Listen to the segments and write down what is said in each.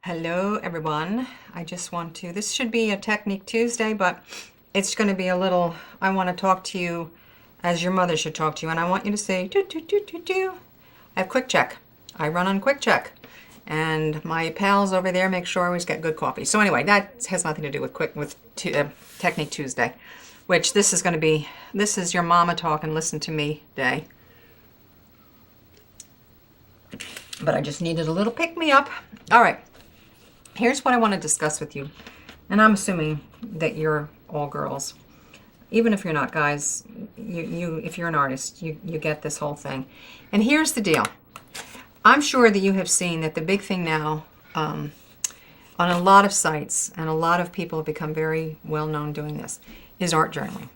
Hello everyone. I just want to, this should be a Technique Tuesday, but it's going to be a little, I want to talk to you as your mother should talk to you, and I want you to say, do, do, do, do, do. I have Quick Check. I run on Quick Check. And my pals over there make sure I always get good coffee. So anyway, that has nothing to do with Technique Tuesday, which this is going to be, this is your mama talk and listen to me day. But I just needed a little pick-me-up. All right. Here's what I want to discuss with you, and I'm assuming that you're all girls. Even if you're not, guys, if you're an artist, you get this whole thing. And here's the deal. I'm sure that you have seen that the big thing now on a lot of sites, and a lot of people have become very well known doing this, is art journaling.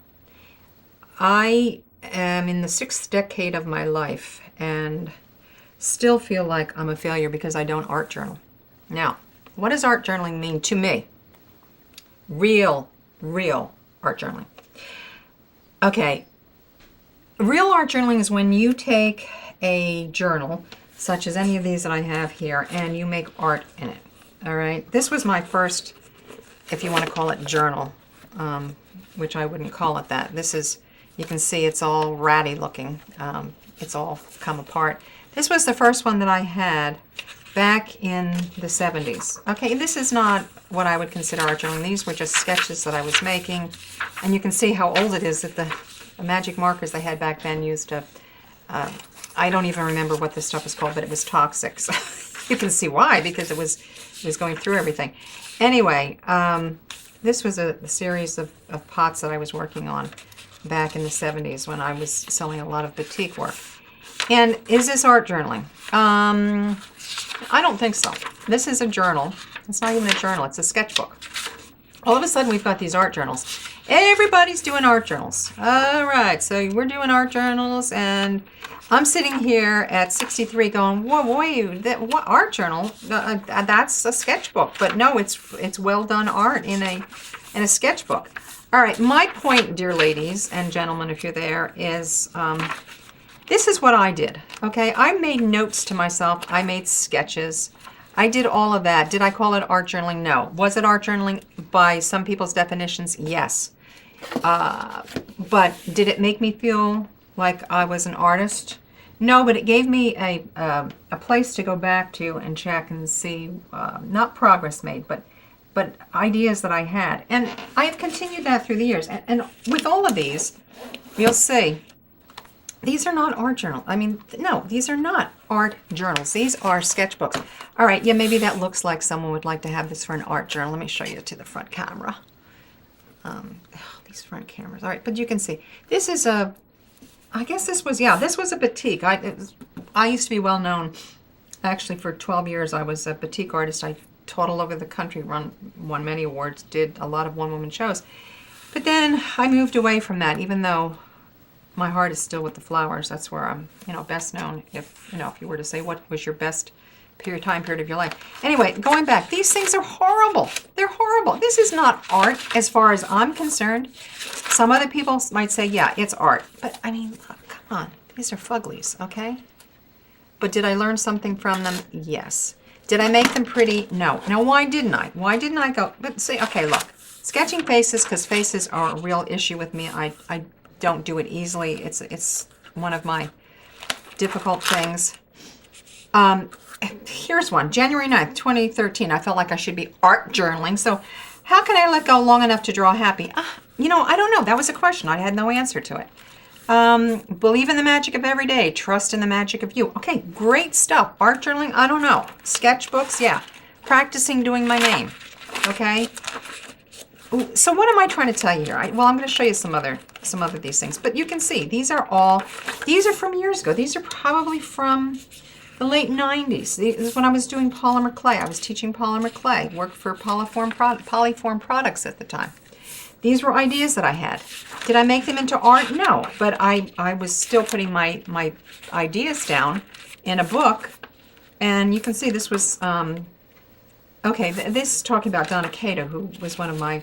I am in the 6th decade of my life and still feel like I'm a failure because I don't art journal. Now, what does art journaling mean to me? Real art journaling. Okay, real art journaling is when you take a journal, such as any of these that I have here, and you make art in it. All right, this was my first, if you want to call it journal, which I wouldn't call it that. This is, you can see it's all ratty looking. It's all come apart. This was the first one that I had back in the 70s. Okay, this is not what I would consider art journaling. These were just sketches that I was making. And you can see how old it is, that the magic markers they had back then used to, I don't even remember what this stuff was called, but it was toxic. So you can see why, because it was going through everything. Anyway, this was a series of pots that I was working on back in the 70s when I was selling a lot of batik work. And is this art journaling? I don't think so. This is a journal. It's not even a journal, it's a sketchbook. All of a sudden we've got these art journals. Everybody's doing art journals. All right, so we're doing art journals, and I'm sitting here at 63 going, whoa, wait, what art journal? That's a sketchbook. But no, it's well done art in a sketchbook. All right, my point, dear ladies and gentlemen, if you're there, is this is what I did, okay? I made notes to myself. I made sketches. I did all of that. Did I call it art journaling? No. Was it art journaling by some people's definitions? Yes. But did it make me feel like I was an artist? No, but it gave me a place to go back to and check and see, not progress made, but ideas that I had. And I have continued that through the years. And with all of these, you'll see, these are not art journals. I mean, no, these are not art journals. These are sketchbooks. All right, yeah, maybe that looks like someone would like to have this for an art journal. Let me show you to the front camera. These front cameras. All right, but you can see. This is a, I guess this was, yeah, this was a batik. I used to be well known. Actually, for 12 years, I was a batik artist. I taught all over the country, won many awards, did a lot of one-woman shows. But then I moved away from that, even though my heart is still with the flowers. That's where I'm, best known. If you were to say what was your best time period of your life. Anyway, going back, these things are horrible. They're horrible. This is not art as far as I'm concerned. Some other people might say, yeah, it's art. But I mean, come on, these are fuglies, okay? But did I learn something from them? Yes. Did I make them pretty? No. Now, why didn't I? Why didn't I go? But see, okay, look, sketching faces, because faces are a real issue with me. I don't do it easily. It's one of my difficult things. Here's one. January 9th, 2013. I felt like I should be art journaling. So how can I let go long enough to draw happy? I don't know. That was a question. I had no answer to it. Believe in the magic of every day. Trust in the magic of you. Okay, great stuff. Art journaling, I don't know. Sketchbooks, yeah. Practicing doing my name. Okay. Ooh, so what am I trying to tell you here? Well, I'm going to show you some other these things. But you can see these are from years ago. These are probably from the late 90s. This is when I was doing polymer clay. I was teaching polymer clay. Worked for Polyform Products at the time. These were ideas that I had. Did I make them into art? No. But I was still putting my ideas down in a book. And you can see this was, okay, this is talking about Donna Cato, who was one of my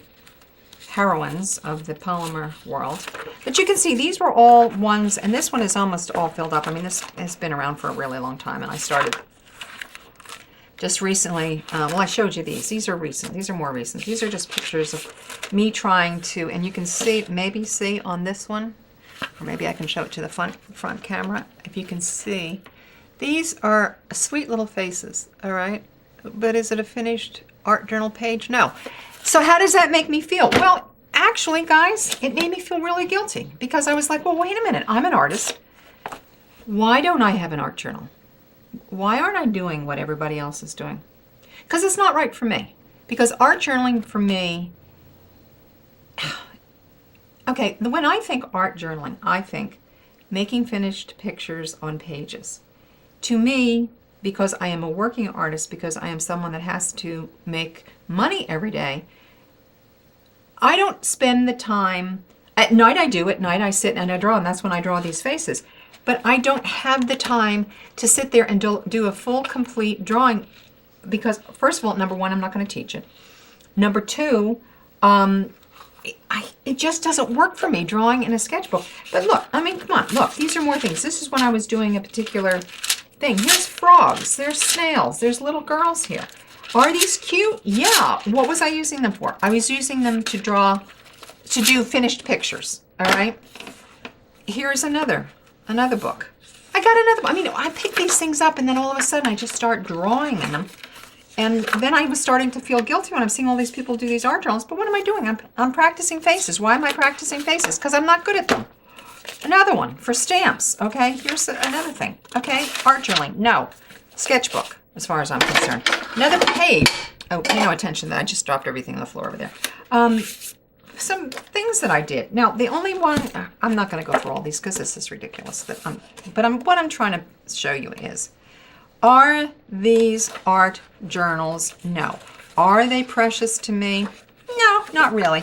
heroines of the polymer world. But you can see these were all ones, and this one is almost all filled up. I mean, this has been around for a really long time, and I started just recently, well, I showed you these. These are recent. These are more recent. These are just pictures of me trying to, and you can see, maybe see on this one, or maybe I can show it to the front camera. If you can see, these are sweet little faces, all right? But is it a finished art journal page? No. So how does that make me feel? Well, actually, guys, it made me feel really guilty because I was like, well, wait a minute. I'm an artist. Why don't I have an art journal? Why aren't I doing what everybody else is doing? Because it's not right for me. Because art journaling for me, okay, when I think art journaling, I think making finished pictures on pages. To me, because I am a working artist, because I am someone that has to make money every day, I don't spend the time, at night I do, at night I sit and I draw, and that's when I draw these faces. But I don't have the time to sit there and do a full, complete drawing because, first of all, number one, I'm not going to teach it. Number two, it just doesn't work for me drawing in a sketchbook. But look, I mean, come on, look, these are more things. This is when I was doing a particular thing. Here's frogs, there's snails, there's little girls here. Are these cute? Yeah. What was I using them for? I was using them to do finished pictures, all right? Here's another book. I got another, I mean, I pick these things up and then all of a sudden I just start drawing in them. And then I was starting to feel guilty when I'm seeing all these people do these art journals. But what am I doing? I'm practicing faces. Why am I practicing faces? Because I'm not good at them. Another one for stamps. Okay, here's another thing. Okay, art journaling. No. Sketchbook, as far as I'm concerned. Another page. Oh, pay no attention to that. I just dropped everything on the floor over there. Some things that I did. Now, the only one, I'm not going to go through all these because this is ridiculous. What I'm trying to show you is, are these art journals? No. Are they precious to me? No, not really.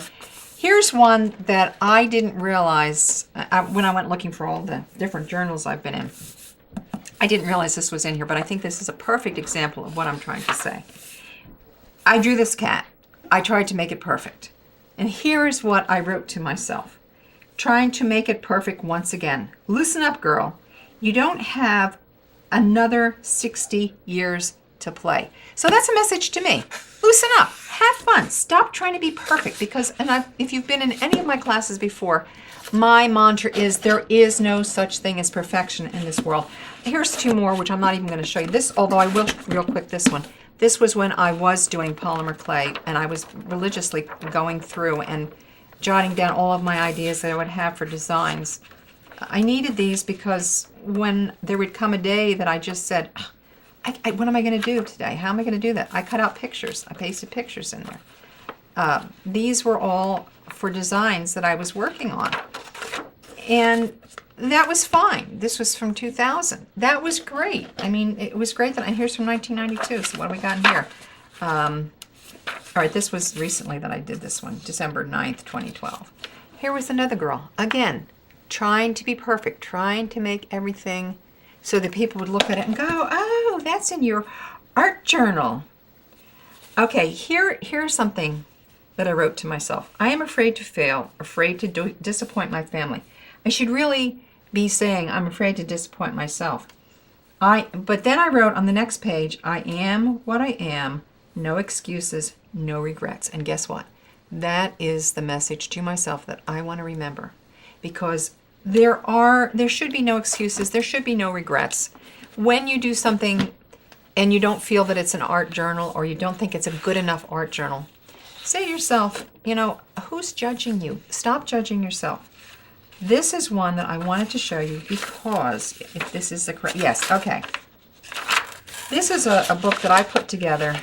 Here's one that I didn't realize when I went looking for all the different journals I've been in. I didn't realize this was in here, but I think this is a perfect example of what I'm trying to say. I drew this cat. I tried to make it perfect. And here is what I wrote to myself. Trying to make it perfect once again. Loosen up, girl. You don't have another 60 years to play. So that's a message to me. Loosen up. Have fun. Stop trying to be perfect because, if you've been in any of my classes before, my mantra is there is no such thing as perfection in this world. Here's two more, which I'm not even going to show you. This, although I will real quick, this one. This was when I was doing polymer clay and I was religiously going through and jotting down all of my ideas that I would have for designs. I needed these because when there would come a day that I just said, what am I going to do today? How am I going to do that? I cut out pictures. I pasted pictures in there. These were all for designs that I was working on. And that was fine. This was from 2000. That was great. I mean, it was great. And here's from 1992. So what do we got in here? All right, this was recently that I did this one, December 9th, 2012. Here was another girl. Again, trying to be perfect, trying to make everything so that people would look at it and go, oh, that's in your art journal. Okay, here's something that I wrote to myself. I am afraid to fail, afraid to disappoint my family. I should really be saying I'm afraid to disappoint myself. But then I wrote on the next page, I am what I am, no excuses, no regrets. And guess what? That is the message to myself that I want to remember. Because there should be no excuses, there should be no regrets. When you do something and you don't feel that it's an art journal or you don't think it's a good enough art journal, say to yourself, who's judging you? Stop judging yourself. This is one that I wanted to show you because, if this is the correct, yes, okay. This is a book that I put together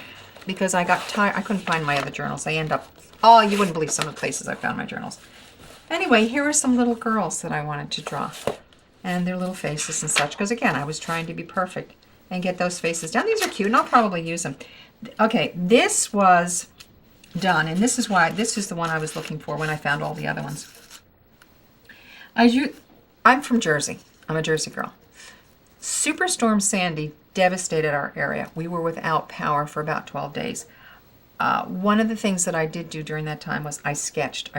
because I got tired. I couldn't find my other journals. I end up, oh, you wouldn't believe some of the places I found my journals. Anyway, here are some little girls that I wanted to draw and their little faces and such because, again, I was trying to be perfect and get those faces down. These are cute and I'll probably use them. Okay, this was done, and this is the one I was looking for when I found all the other ones. I'm from Jersey. I'm a Jersey girl. Superstorm Sandy devastated our area. We were without power for about 12 days. One of the things that I did do during that time was I sketched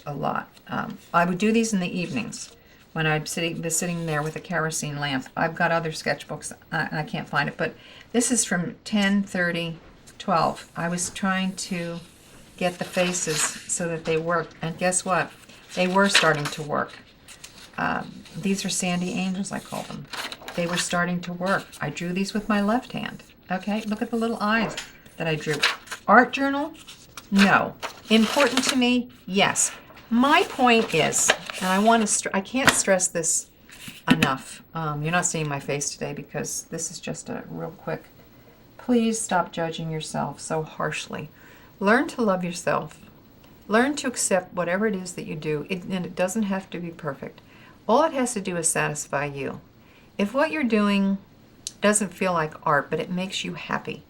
a lot. I would do these in the evenings when I was sitting there with a kerosene lamp. I've got other sketchbooks, and I can't find it, but this is from 10/30/12. I was trying to get the faces so that they worked, and guess what? They were starting to work. These are Sandy Angels, I call them. They were starting to work. I drew these with my left hand. Okay, look at the little eyes that I drew. Art journal? No. Important to me? Yes. My point is, and I can't stress this enough. You're not seeing my face today because this is just a real quick. Please stop judging yourself so harshly. Learn to love yourself. Learn to accept whatever it is that you do, and it doesn't have to be perfect. All it has to do is satisfy you. If what you're doing doesn't feel like art, but it makes you happy,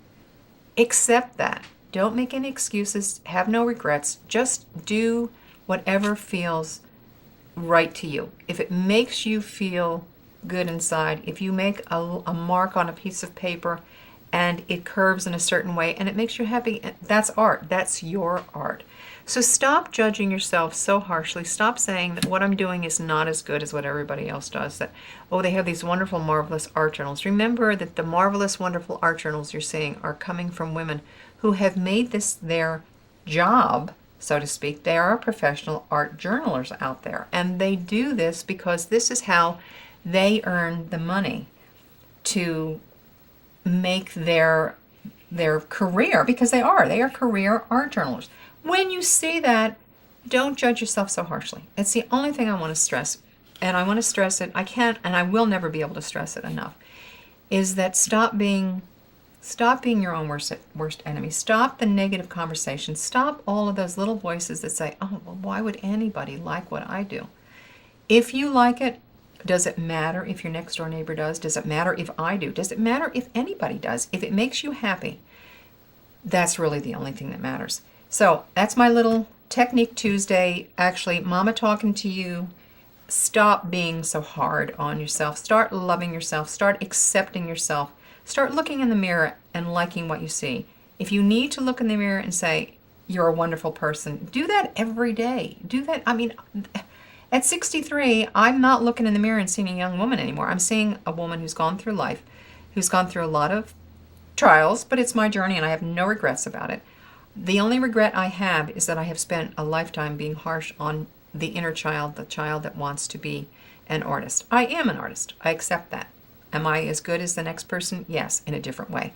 accept that. Don't make any excuses. Have no regrets. Just do whatever feels right to you. If it makes you feel good inside, if you make a mark on a piece of paper and it curves in a certain way and it makes you happy, that's art. That's your art. So stop judging yourself so harshly. Stop saying that what I'm doing is not as good as what everybody else does. That, oh, they have these wonderful, marvelous art journals. Remember that the marvelous, wonderful art journals you're seeing are coming from women who have made this their job, so to speak. They are professional art journalers out there. And they do this because this is how they earn the money to make their career, because they are career art journalers. When you see that, don't judge yourself so harshly. It's the only thing I want to stress, and I want to stress it. I can't, and I will never be able to stress it enough, is that stop being your own worst enemy. Stop the negative conversation. Stop all of those little voices that say, oh, well, why would anybody like what I do? If you like it, does it matter if your next door neighbor does? Does it matter if I do? Does it matter if anybody does? If it makes you happy, that's really the only thing that matters. So that's my little Technique Tuesday. Actually, Mama talking to you. Stop being so hard on yourself. Start loving yourself. Start accepting yourself. Start looking in the mirror and liking what you see. If you need to look in the mirror and say, you're a wonderful person, do that every day. Do that. I mean, at 63, I'm not looking in the mirror and seeing a young woman anymore. I'm seeing a woman who's gone through life, who's gone through a lot of trials, but it's my journey and I have no regrets about it. The only regret I have is that I have spent a lifetime being harsh on the inner child, the child that wants to be an artist. I am an artist. I accept that. Am I as good as the next person? Yes, in a different way.